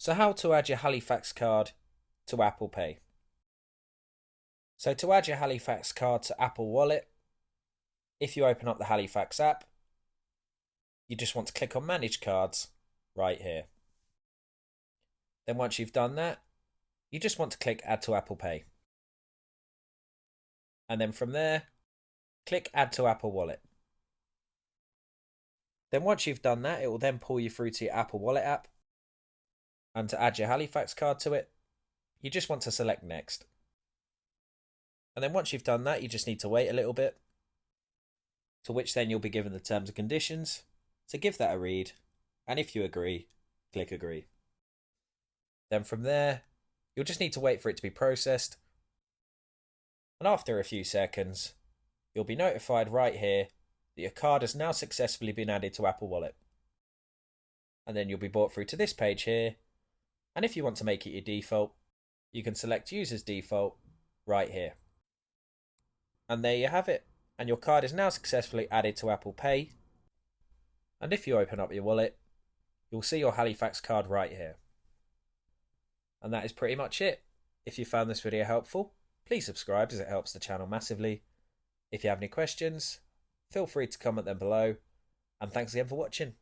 So how to add your Halifax card to Apple Pay. So to add your Halifax card to Apple Wallet, if you open up the Halifax app, you just want to click on Manage Cards right here. Then once you've done that, you just want to click Add to Apple Pay. And then from there, click Add to Apple Wallet. Then once you've done that, it will then pull you through to your Apple Wallet app. And to add your Halifax card to it, you just want to select Next. And then once you've done that, you just need to wait a little bit, to which then you'll be given the terms and conditions. So give that a read, and if you agree, click Agree. Then from there, you'll just need to wait for it to be processed. And after a few seconds, you'll be notified right here that your card has now successfully been added to Apple Wallet. And then you'll be brought through to this page here. And if you want to make it your default, you can select Use as Default right here. And there you have it. And your card is now successfully added to Apple Pay. And if you open up your wallet, you'll see your Halifax card right here. And that is pretty much it. If you found this video helpful, please subscribe as it helps the channel massively. If you have any questions, feel free to comment them below. And thanks again for watching.